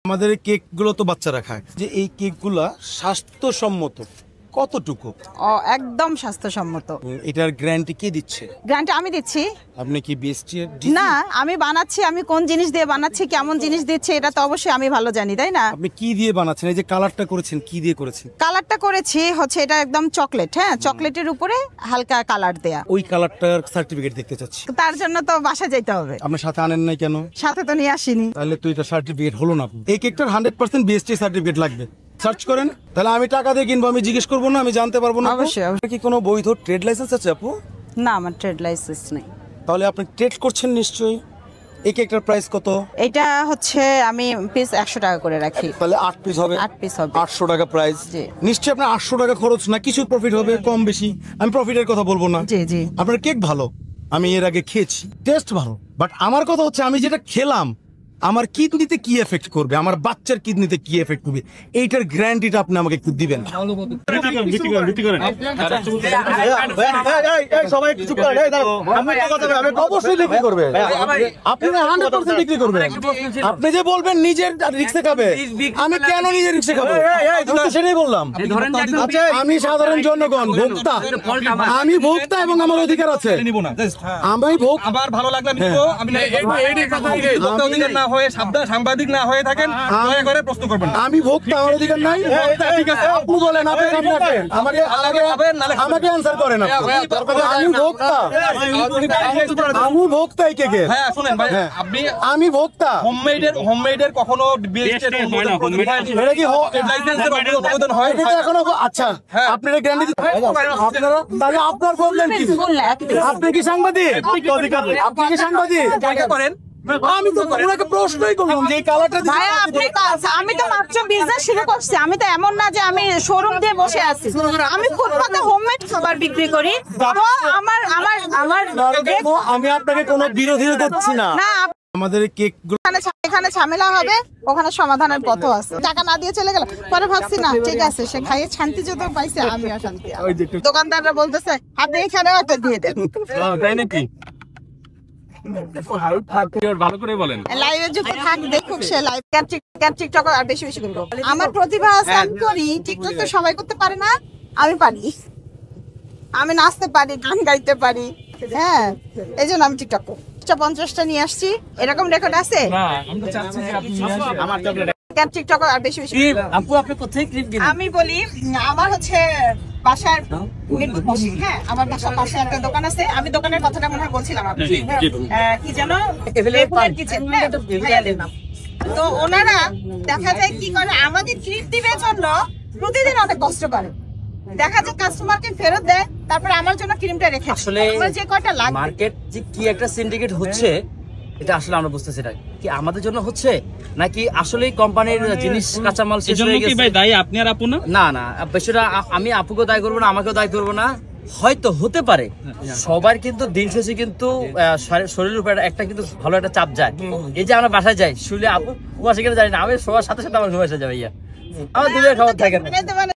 আমাদের এই কেকগুলো তো বাচ্চারা খায়, যে এই কেকগুলা স্বাস্থ্যসম্মত কতটুকু? একদম স্বাস্থ্যসম্মত। এটার গ্যারান্টি কে দিচ্ছে? গ্যারান্টি আমি দিচ্ছি। আপনি কি বিএসটি? না, আমি বানাচ্ছি, আমি কোন জিনিস দিয়ে বানাচ্ছি, কেমন জিনিস দিচ্ছি এটা তো অবশ্যই আমি ভালো জানি, তাই না? আপনি কি দিয়ে বানাচ্ছেন? এই যে কালারটা করেছেন কি দিয়ে করেছেন? কালারটা করেছি হচ্ছে এটা একদম চকলেট, হ্যাঁ, চকলেটের উপরে হালকা কালার দেয়া। ওই কালারটার সার্টিফিকেট দেখতে চাচ্ছি। তার জন্য তো বাসা যেতে হবে। আপনার সাথে আনেন নাই কেন? সাথে তো নিয়ে আসিনি। তাহলে তো এটা সার্টিফিকেট হলো না। এই কেকটার 100% বিএসটি সার্টিফিকেট লাগবে। সার্চ করেন, তাহলে আমি টাকা দিয়ে কিনবো, আমি জিজ্ঞেস করবো না, আমি জানতে পারবো না? অবশ্যই। কি কোনো বৈধ ট্রেড লাইসেন্স আছে আপু? না, আমার ট্রেড লাইসেন্স নেই। তাহলে আপনি ট্রেড করছেন নিশ্চয়ই। এই কেকটার প্রাইস কত? এটা হচ্ছে আমি পিস 100 টাকা করে রাখি। তাহলে 8 পিস হবে? 8 পিস হবে। 800 টাকা প্রাইস। জি। নিশ্চয়ই আপনার 800 টাকা খরচ না, কিছু প্রফিট হবে, কম বেশি। আমি প্রফিটের কথা বলবো না। জি জি। আপনার কেক ভালো, আমি এর আগে খেয়েছি, টেস্ট ভালো, বাট আমার কথা হচ্ছে আমি যেটা খেলাম আমার কিডনিতে কি এফেক্ট করবে, আমার বাচ্চার কিডনিতে কি এফেক্ট করবে, এইটার গ্যারান্টিটা আপনি আমাকে একটু দিবেন। আপনি যে বলবেন নিজের রিস্কে খাবে, আমি কেন নিজের রিস্কে খাবো? সেটাই বললাম। আমি সাধারণ জনগণ, ভোক্তা, আমি ভোক্তা এবং আমার অধিকার আছে। আমি আবার ভালো লাগলে সাংবাদিক না হয়ে থাকেন, দয়া করে প্রশ্ন করবেন। আমি ভোক্তা, আমার অধিকার নাই? ঠিক আছে, আপনি বলেন, আমাকে অ্যানসার করেন। আমি ভোক্তা, আমি ভোক্তা এই কেকের। হ্যাঁ শুনেন ভাই, আপনি আমি ভোক্তা। হোমমেডের কখনো এটা কি লাইসেন্সের আবেদন হয়? এটা এখনো আচ্ছা, আপনি এটা গ্যারান্টি দিতে আপনারা, তাহলে আপনার প্রবলেম কি? আপনি কি সাংবাদিক? আপনি কি সাংবাদিক? করেন। আমি তো ওনাকে প্রশ্নই করলাম যে এই কালারটা ভাই, আপনি আমি তো মাত্র বিজনেস শুরু করছি, আমি তো এমন না যে আমি শোরুম দিয়ে বসে আছি। আমি ফুটপাতে হোমমেড খাবার বিক্রি করি। তো আমার আমি আপনাকে কোনো বিরোধিতা করছি না। আমাদের এই কেকগুলো এখানে ঝামেলা হবে, ওখানে সমাধানের পথও আছে। টাকা না দিয়ে চলে গেল, পরে ভাবছি না ঠিক আছে, সে খাইয়ে শান্তি যত পাইছে, আমি অশান্তি। দোকানদাররা বলতেছে আপনি এখানেও একটা দিয়ে দেন। তাই নাকি? ভালো করে বলেন। লাইভে যুক্ত থাক, দেখুক সে লাইভ। টিকটক আর বেশি বেশি করব। আমার প্রতিভা আছে, আমি করি। টিকটক তো সবাই করতে পারে না, আমি পারি। আমি নাচতে পারি, গান গাইতে পারি, হ্যাঁ, এই জন্য আমি টিকটক করি। 50টা নিয়ে আসছি, এরকম রেকর্ড আছে? টিকটক আর বেশি বেশি। আমি বলি আমার হচ্ছে বাসার হ্যাঁ, আমার বাসার পাশে একটা দোকান আছে। আমি দোকানের কথাটা মনে হয় বলছিলাম কি যেন, তো ওনারা দেখা যায় কি করে, আমাদের ট্রিপ দিবে জন্য প্রতিদিন অনেক কষ্ট করে। দেখা যায় কাস্টমারকে ফেরত দেয়, তারপরে আমার জন্য ক্রিমটা রেখে। আসলে যে কয়টা লাগে মার্কেট যে কি একটা সিন্ডিকেট হচ্ছে, এটা আসলে আমরা বুঝতেছি না কি আমাদের জন্য হচ্ছে নাকি আসলেই কোম্পানির জিনিস কাঁচামাল শেষ হয়ে গেছে। ভাই দায়ী আপনি আর আপু না? না না, বিষয়টা আমি আপুকেও দায়ী করবো না, আমাকেও দায়ী করবো না। হয়তো হতে পারে সবার, কিন্তু দিন শেষে কিন্তু শরীরের উপর একটা কিন্তু ভালো একটা চাপ যায়। এই যে আমরা বাসায় যাই, শুলে আপু ঘুমাসে কিনা জানি না, আমি সবার সাথে সাথে আমার ঘুমাসে যাবে। আমার দুধের খাবার থাকে না।